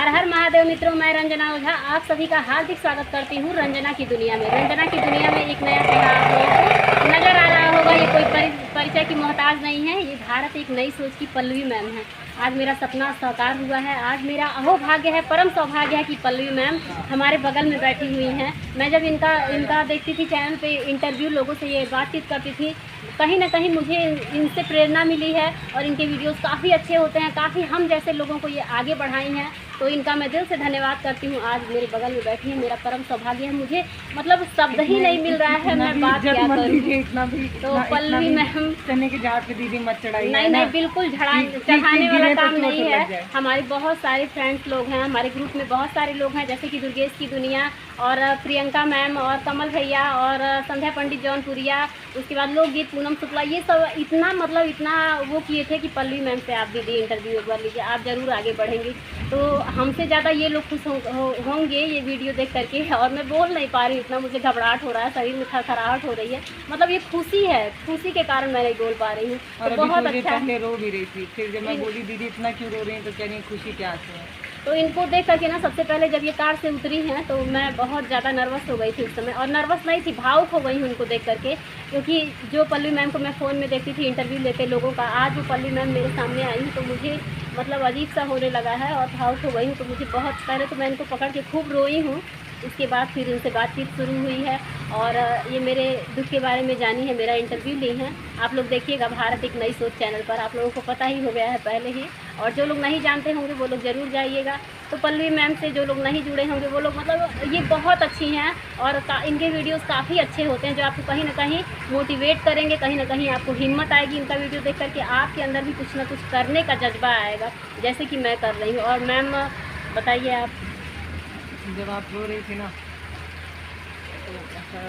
हर हर महादेव मित्रों, मैं रंजना ओझा आप सभी का हार्दिक स्वागत करती हूँ रंजना की दुनिया में। रंजना की दुनिया में एक नया चेहरा आप लोगों को नजर आ रहा होगा। ये कोई परिचय की मोहताज नहीं है। ये भारत एक नई सोच की पल्लवी मैम है। आज मेरा सपना साकार हुआ है। आज मेरा अहोभाग्य है, परम सौभाग्य है कि पल्लवी मैम हमारे बगल में बैठी हुई हैं। मैं जब इनका देखती थी चैनल पे इंटरव्यू, लोगों से ये बातचीत करती थी, कहीं ना कहीं मुझे इनसे प्रेरणा मिली है और इनके वीडियोस काफ़ी अच्छे होते हैं। काफ़ी हम जैसे लोगों को ये आगे बढ़ाई हैं, तो इनका मैं दिल से धन्यवाद करती हूँ। आज मेरे बगल में बैठी है, मेरा परम सौभाग्य है। मुझे मतलब शब्द ही नहीं मिल रहा है, मैं बात क्या करूँ। तो पल्लवी मैम चने के झाड़ पे दीदी मत चढ़ाइए। नहीं, बिल्कुल चढ़ाने वाला काम नहीं है। हमारे बहुत सारे फ्रेंड्स लोग हैं, हमारे ग्रुप में बहुत सारे लोग हैं, जैसे कि दुर्गेश की दुनिया और प्रियंका मैम और कमल भैया और संध्या पंडित जौनपुरिया, उसके बाद लोकगीत पूनम शुक्ला, ये सब इतना वो किए थे कि पल्लवी मैम से आप दीदी इंटरव्यू एक बार लीजिए, आप ज़रूर आगे बढ़ेंगे। तो हमसे ज़्यादा ये लोग खुश होंगे ये वीडियो देख करके। और मैं बोल नहीं पा रही, इतना मुझे घबराहट हो रहा है, शरीर में थरथराहट हो रही है। मतलब ये खुशी है, खुशी के कारण मैं नहीं बोल पा रही हूँ। तो बहुत अच्छा। पहले रो भी रही थी, फिर जब मैं बोली दीदी इतना क्यों रो रही हैं, तो कह रही खुशी क्या आती है। तो इनको देख करके ना, सबसे पहले जब ये कार से उतरी हैं तो मैं बहुत ज़्यादा नर्वस हो गई थी उस समय। और नर्वस नहीं थी, भावुक हो गई हूँ उनको देख करके, क्योंकि जो पल्लवी मैम को मैं फ़ोन में देखती थी इंटरव्यू लेते लोगों का, आज वो पल्लवी मैम मेरे सामने आई तो मुझे मतलब अजीब सा होने लगा है और भावुक हो गई हूँ। तो मुझे बहुत, पहले तो मैं इनको पकड़ के खूब रोई हूँ, इसके बाद फिर उनसे बातचीत शुरू हुई है और ये मेरे दुख के बारे में जानी है, मेरा इंटरव्यू ली है। आप लोग देखिएगा भारत एक नई सोच चैनल पर, आप लोगों को पता ही हो गया है पहले ही, और जो लोग नहीं जानते होंगे वो लोग ज़रूर जाइएगा। तो पल्लवी मैम से जो लोग नहीं जुड़े होंगे वो लोग, मतलब ये बहुत अच्छी हैं और इनके वीडियोस काफ़ी अच्छे होते हैं, जो आपको कहीं ना कहीं मोटिवेट करेंगे, कहीं ना कहीं आपको हिम्मत आएगी इनका वीडियो देख करके, आपके अंदर भी कुछ ना कुछ करने का जज्बा आएगा, जैसे कि मैं कर रही हूँ। और मैम बताइए आप। जब आप रो रही थी ना, तो ऐसा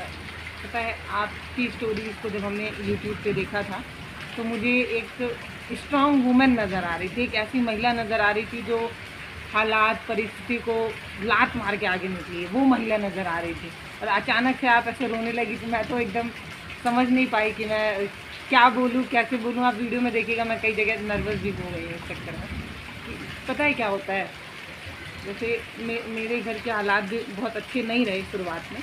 पता है, आपकी स्टोरीज को जब हमने यूट्यूब पे देखा था तो मुझे एक स्ट्रॉन्ग वुमेन नज़र आ रही थी, एक ऐसी महिला नज़र आ रही थी जो हालात परिस्थिति को लात मार के आगे निकली है, वो महिला नज़र आ रही थी। और अचानक से आप ऐसे रोने लगी तो मैं तो एकदम समझ नहीं पाई कि मैं क्या बोलूँ, कैसे बोलूँ। आप वीडियो में देखिएगा, मैं कई जगह नर्वस भी हो गई हूँ इस चक्कर में। पता है क्या होता है, जैसे मेरे घर के हालात भी बहुत अच्छे नहीं रहे शुरुआत में।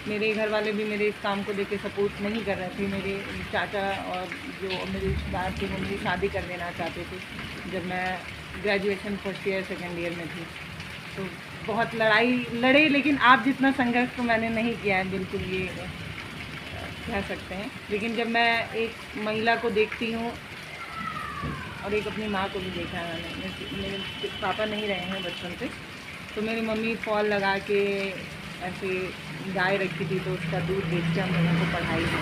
मेरे घर वाले भी मेरे इस काम को लेके सपोर्ट नहीं कर रहे थे। मेरे चाचा और जो मेरे रिश्तेदार थे वो मेरी शादी कर देना चाहते थे जब मैं graduation first year second year में थी। तो बहुत लड़ाई लड़े, लेकिन आप जितना संघर्ष तो मैंने नहीं किया है, बिल्कुल ये कह सकते हैं। लेकिन जब मैं एक महिला को देखती हूँ और एक अपनी माँ को भी देखा है मैंने, मेरे पापा नहीं रहे हैं बचपन से, तो मेरी मम्मी फॉल लगा के ऐसे गाय रखी थी तो उसका दूध बेच के हम लोगों को पढ़ाई दी।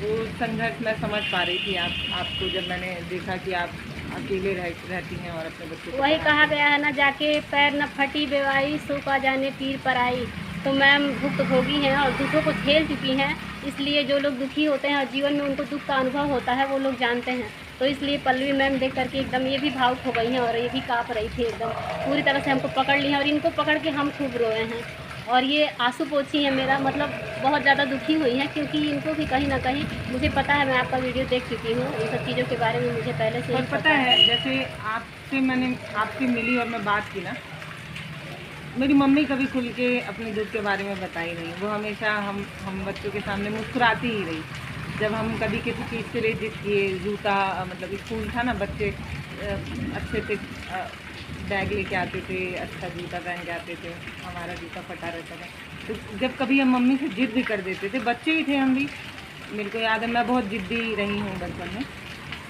वो संघर्ष मैं समझ पा रही थी आपको जब मैंने देखा कि आप अकेले रहती हैं और अपने बच्चों को। वही कहा गया है ना, जाके पैर न फटी बेवाई सो का जाने पीर पर आई। तो मैम भुक्तभोगी हैं और दुखों को झेल चुकी हैं, इसलिए जो लोग दुखी होते हैं और जीवन में उनको दुख का अनुभव होता है वो लोग जानते हैं। तो इसलिए पल्लवी मैम देख करके एकदम ये भी भावुक हो गई हैं और ये भी काँप रही थी, एकदम पूरी तरह से हमको पकड़ ली हैं और इनको पकड़ के हम खूब रोए हैं। और ये आंसू पोछी है मेरा, मतलब बहुत ज़्यादा दुखी हुई हैं, क्योंकि इनको भी कहीं ना कहीं, मुझे पता है, मैं आपका वीडियो देख चुकी हूँ, इन सब चीज़ों के बारे में मुझे पहले से और पता है। जैसे मैंने आपसे मिली और मैं बात की ना, मेरी मम्मी कभी खुल के अपने दुख के बारे में बताई नहीं। वो हमेशा हम बच्चों के सामने मुस्कुराती ही रही। जब हम कभी किसी चीज़ के लिए जिद किए, जूता, मतलब स्कूल था ना, बच्चे अच्छे से बैग लेके आते थे, अच्छा जूता पहन के आते थे, हमारा जूता फटा रहता था। तो जब कभी हम मम्मी से जिद भी कर देते थे, बच्चे ही थे हम भी, मेरे को याद है मैं बहुत जिद्दी रही हूँ बचपन में।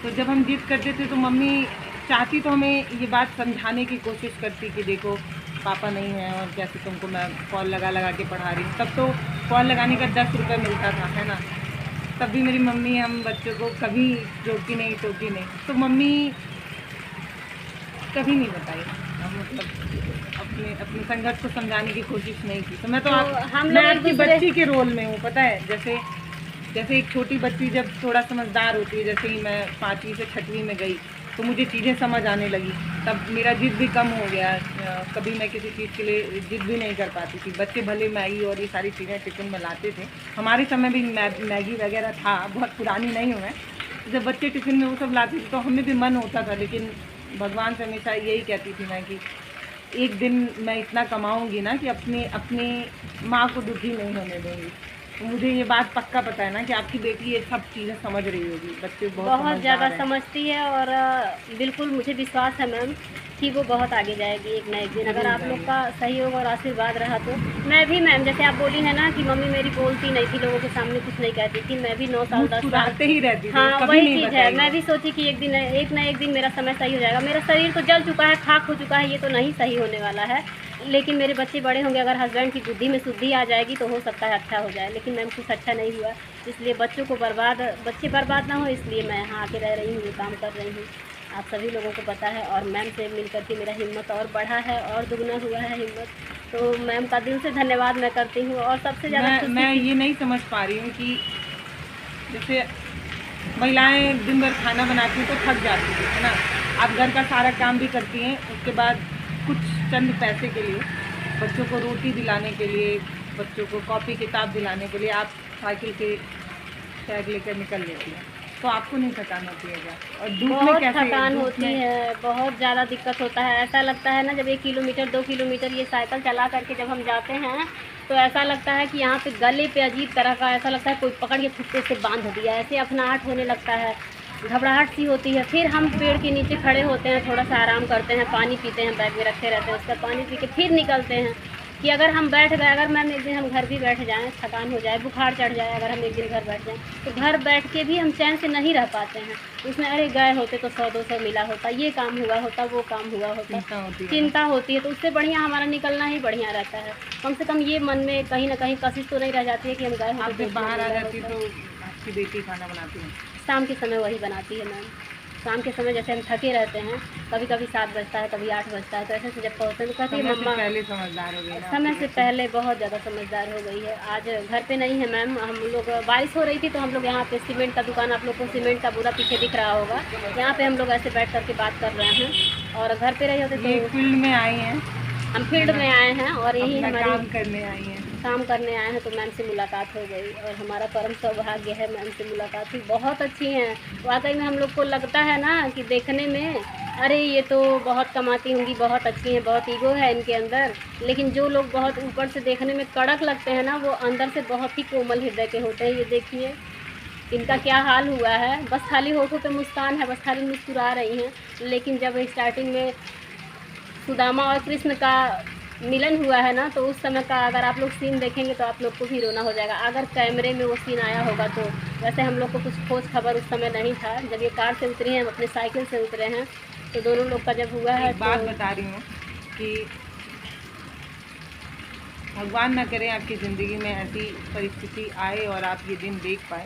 तो जब हम जिद करते थे तो मम्मी चाहती तो हमें ये बात समझाने की कोशिश करती कि देखो पापा नहीं है और कैसे तुमको मैं कॉल लगा के पढ़ा रही हूँ। तब तो कॉल लगाने का 10 रुपये मिलता था, है ना। तब भी मेरी मम्मी हम बच्चों को कभी टोकी नहीं। तो मम्मी कभी नहीं बताई, मतलब अपने संघर्ष को समझाने की कोशिश नहीं की। तो मैं मैं आपकी बच्ची के रोल में हूँ, पता है। जैसे एक छोटी बच्ची जब थोड़ा समझदार होती है, जैसे ही मैं 5वीं से 6वीं में गई तो मुझे चीज़ें समझ आने लगी, तब मेरा जिद भी कम हो गया। कभी मैं किसी चीज़ के लिए जिद भी नहीं कर पाती थी। बच्चे भले मैगी और ये सारी चीज़ें टिफ़िन में लाते थे, हमारे समय भी मैगी वगैरह था, बहुत पुरानी नहीं हूँ मैं। जब बच्चे टिफ़िन में वो सब लाते थे तो हमें भी मन होता था, लेकिन भगवान से हमेशा यही कहती थी मैं कि एक दिन मैं इतना कमाऊंगी ना कि अपनी माँ को दुखी नहीं होने दूंगी। तो मुझे ये बात पक्का पता है ना कि आपकी बेटी ये सब चीज़ें समझ रही होगी। बच्चे बहुत ज़्यादा समझती है और बिल्कुल मुझे विश्वास है मैम कि वो बहुत आगे जाएगी एक ना एक दिन, अगर आप लोग का सहयोग और आशीर्वाद रहा तो। मैं भी मैम, जैसे आप बोली है ना कि मम्मी मेरी बोलती नहीं थी, लोगों के सामने कुछ नहीं कहती थी, मैं भी 9 साल 10 साल ही रहती थी, हाँ वही चीज़ है। मैं भी सोची कि एक ना एक दिन मेरा समय सही हो जाएगा। मेरा शरीर तो जल चुका है, खाक हो चुका है, ये तो नहीं सही होने वाला है, लेकिन मेरे बच्चे बड़े होंगे, अगर हस्बैंड की बुद्धि में शुद्धि आ जाएगी तो हो सकता है अच्छा हो जाए। लेकिन मैम कुछ अच्छा नहीं हुआ, इसलिए बच्चे बर्बाद ना हो, इसलिए मैं यहाँ आके रह रही हूँ, ये काम कर रही हूँ। आप सभी लोगों को पता है, और मैम से मिल करके मेरा हिम्मत और बढ़ा है और दुगना हुआ है हिम्मत। तो मैम का दिल से धन्यवाद मैं करती हूँ। और सबसे ज़्यादा मैं ये नहीं समझ पा रही हूँ कि जैसे महिलाएं दिन भर खाना बनाती हैं तो थक जाती है ना, आप घर का सारा काम भी करती हैं, उसके बाद कुछ चंद पैसे के लिए, बच्चों को रोटी दिलाने के लिए, बच्चों को कॉपी किताब दिलाने के लिए आप साइकिल के टैग लेकर निकल लेती हैं। तो आपको नहीं थकान होती है क्या? और धूप में कैसे? थकान होती है, बहुत ज़्यादा दिक्कत होता है। ऐसा लगता है ना, जब 1 किलोमीटर 2 किलोमीटर ये साइकिल चला करके जब हम जाते हैं तो ऐसा लगता है कि यहाँ पे गले पे अजीब तरह का ऐसा लगता है कोई पकड़ के थुक्के से बांध दिया, ऐसे अफनाहट होने लगता है, घबराहट सी होती है। फिर हम पेड़ के नीचे खड़े होते हैं, थोड़ा सा आराम करते हैं, पानी पीते हैं, बैग में रखे रहते हैं, उसका पानी पी के फिर निकलते हैं कि अगर हम बैठ गए, अगर मैम एक दिन हम घर भी बैठ जाएं, थकान हो जाए, बुखार चढ़ जाए, अगर हम एक दिन घर बैठ जाएं तो घर बैठ के भी हम चैन से नहीं रह पाते हैं। उसमें अरे गए होते तो 100-200 मिला होता, ये काम हुआ होता, वो काम हुआ होता, चिंता होती है। तो उससे बढ़िया हमारा निकलना ही बढ़िया रहता है। कम से कम ये मन में कहीं ना कहीं कशिश तो नहीं रह जाती है कि हम गए होते। बाहर आ जाती तो आपकी बेटी खाना बनाती है? शाम के समय वही बनाती है मैम। शाम के समय जैसे हम थके रहते हैं, कभी कभी 7 बजता है, कभी 8 बजता है, तो ऐसे से जब पहुँचते तो कहती है मम्मा पहले समझदार हो गई ना, समय से पहले बहुत ज़्यादा समझदार हो गई है। आज घर पे नहीं है मैम, हम लोग बारिश हो रही थी तो हम लोग यहाँ पे सीमेंट का दुकान, आप लोग को सीमेंट का पूरा पीछे दिख रहा होगा, यहाँ पे हम लोग ऐसे बैठ करके बात कर रहे हैं। और घर पे रहे होते तो फील्ड में आई हैं, हम फील्ड में आए हैं और यही हमारे काम करने आई हैं, काम करने आए हैं। तो मैम से मुलाकात हो गई और हमारा परम सौभाग्य है, मैम से मुलाकात हुई। बहुत अच्छी हैं वाकई में। हम लोग को लगता है ना कि देखने में अरे ये तो बहुत कमाती होंगी, बहुत अच्छी हैं, बहुत ईगो है इनके अंदर, लेकिन जो लोग बहुत ऊपर से देखने में कड़क लगते हैं ना, वो अंदर से बहुत ही कोमल हृदय के होते हैं। ये देखिए इनका क्या हाल हुआ है, बस खाली होठों पे मुस्कान है, बस खाली मुस्कुरा रही हैं। लेकिन जब स्टार्टिंग में सुदामा और कृष्ण का मिलन हुआ है ना, तो उस समय का अगर आप लोग सीन देखेंगे तो आप लोग को भी रोना हो जाएगा, अगर कैमरे में वो सीन आया होगा तो। वैसे हम लोग को कुछ खोज खबर उस समय नहीं था, जब ये कार से उतरी हैं, अपने साइकिल से उतरे हैं, तो दोनों लोग का जब हुआ है। बात बता रही हूँ कि भगवान ना करे आपकी ज़िंदगी में ऐसी परिस्थिति आए और आप ये दिन देख पाए।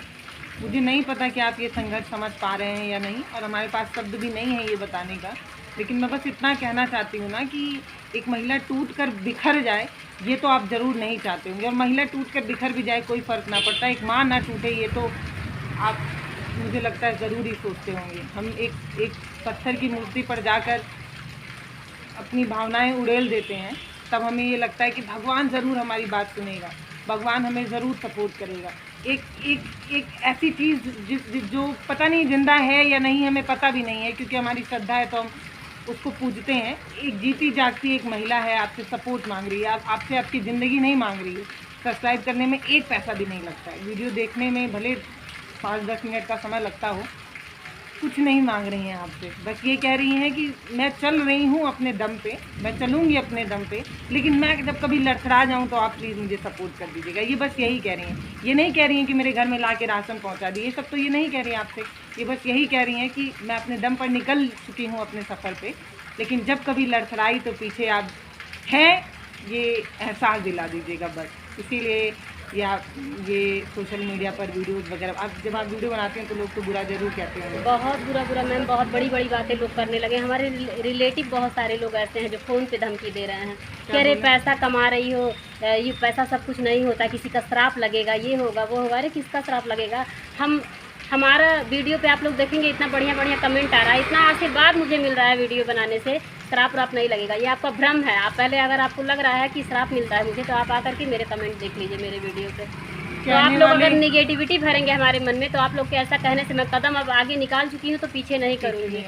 मुझे नहीं पता कि आप ये संघर्ष समझ पा रहे हैं या नहीं, और हमारे पास शब्द भी नहीं है ये बताने का, लेकिन मैं बस इतना कहना चाहती हूँ ना कि एक महिला टूट कर बिखर जाए, ये तो आप ज़रूर नहीं चाहते होंगे, और महिला टूट कर बिखर भी जाए कोई फ़र्क ना पड़ता, एक माँ ना टूटे ये तो आप मुझे लगता है ज़रूर ही सोचते होंगे। हम एक पत्थर की मूर्ति पर जाकर अपनी भावनाएं उड़ेल देते हैं, तब हमें ये लगता है कि भगवान ज़रूर हमारी बात सुनेगा, भगवान हमें ज़रूर सपोर्ट करेगा। एक ऐसी चीज़ जो पता नहीं जिंदा है या नहीं, हमें पता भी नहीं है, क्योंकि हमारी श्रद्धा है तो हम उसको पूजते हैं। एक जीती जागती एक महिला है, आपसे सपोर्ट मांग रही है, आपसे आपकी ज़िंदगी नहीं मांग रही है। सब्सक्राइब करने में 1 पैसा भी नहीं लगता है, वीडियो देखने में भले 5-10 मिनट का समय लगता हो, कुछ नहीं मांग रही हैं आपसे, बस ये कह रही हैं कि मैं चल रही हूँ अपने दम पे, मैं चलूँगी अपने दम पे, लेकिन मैं जब कभी लड़खड़ा जाऊँ तो आप प्लीज़ मुझे सपोर्ट कर दीजिएगा। ये बस यही कह रही हैं, ये नहीं कह रही हैं कि मेरे घर में ला के राशन पहुँचा दी, ये सब तो ये नहीं कह रही हैं आपसे, ये बस यही कह रही हैं कि मैं अपने दम पर निकल चुकी हूँ अपने सफ़र पर, लेकिन जब कभी लड़खड़ाई तो पीछे आप हैं, ये एहसास दिला दीजिएगा बस। इसीलिए या ये सोशल मीडिया पर वीडियोस वगैरह जब आप वीडियो बनाते हैं तो लोग तो बुरा ज़रूर कहते हैं, बहुत बुरा मैम, बहुत बड़ी बातें लोग करने लगे। हमारे रिलेटिव बहुत सारे लोग ऐसे हैं जो फ़ोन पे धमकी दे रहे हैं कि अरे पैसा कमा रही हो, ये पैसा सब कुछ नहीं होता, किसी का श्राप लगेगा, ये होगा वो होगा। अरे किसका श्राप लगेगा? हमारा वीडियो पे आप लोग देखेंगे इतना बढ़िया कमेंट आ रहा है, इतना आशीर्वाद मुझे मिल रहा है वीडियो बनाने से, श्राप नहीं लगेगा, ये आपका भ्रम है। आप पहले अगर आपको लग रहा है कि श्राप मिलता है मुझे, तो आप आकर के मेरे कमेंट देख लीजिए मेरे वीडियो पे। तो आप लोग अगर निगेटिविटी भरेंगे हमारे मन में, तो आप लोग के ऐसा कहने से मैं कदम अब आगे निकाल चुकी हूँ, तो पीछे नहीं करूँगी।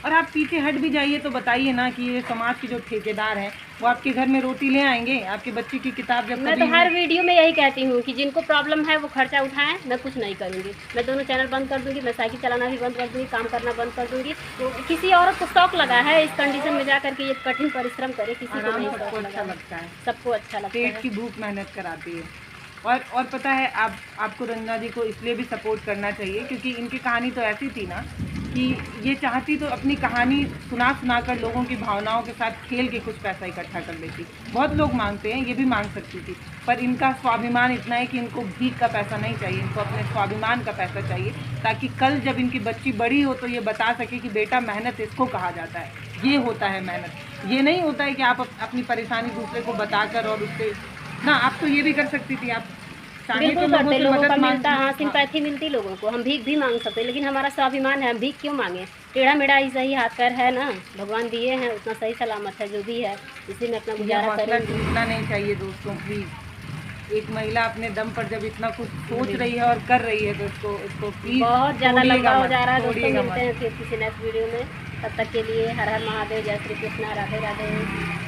और आप पीछे हट भी जाइए तो बताइए ना कि ये समाज के जो ठेकेदार हैं वो आपके घर में रोटी ले आएंगे, आपके बच्चे की किताब जब मैं तो हर वीडियो में यही कहती हूँ कि जिनको प्रॉब्लम है वो खर्चा उठाएं, मैं कुछ नहीं करूँगी। मैं दोनों चैनल बंद कर दूँगी, मैं साइकिल चलाना भी बंद कर दूँगी, काम करना बंद कर दूँगी। तो किसी औरत को शौक लगा है इस कंडीशन में जा करके ये कठिन परिश्रम करे, किसी को आराम नहीं सबको शौक अच्छा लगा है। लगता है, सबको अच्छा लगता पेट है। की भूख मेहनत कराती है। और पता है आपको रंजना जी को इसलिए भी सपोर्ट करना चाहिए क्योंकि इनकी कहानी तो ऐसी थी ना कि ये चाहती तो अपनी कहानी सुना कर लोगों की भावनाओं के साथ खेल के कुछ पैसा इकट्ठा कर लेती। बहुत लोग मांगते हैं, ये भी मांग सकती थी, पर इनका स्वाभिमान इतना है कि इनको भीख का पैसा नहीं चाहिए, इनको अपने स्वाभिमान का पैसा चाहिए, ताकि कल जब इनकी बच्ची बड़ी हो तो ये बता सके कि बेटा मेहनत इसको कहा जाता है, ये होता है मेहनत। ये नहीं होता है कि आप अपनी परेशानी दूसरे को बताकर और उससे ना, आप तो ये भी कर सकती थी, आप चाहे तो बिल्कुल करते, लोगों का मदद मांग मिलता, हाँ सिंपैथी मिलती लोगों को, हम भीख भी मांग सकते, लेकिन हमारा स्वाभिमान है, हम भीख क्यों मांगे। टेढ़ा मेढ़ा ही सही हाथ पैर है ना, भगवान दिए हैं उतना सही सलामत है, जो भी है इसी में अपना गुजारा करें। टूटना नहीं चाहिए दोस्तों, प्लीज़। एक महिला अपने दम पर जब इतना कुछ सोच रही है और कर रही है तो इसको प्लीज बहुत ज़्यादा लंबा हो जा रहा है दोस्तों, तोड़िएगा मिलते हैं फिर किसी नेक्स्ट वीडियो में। तब तक के लिए हर हर महादेव, जय श्री कृष्णा, राधे राधे।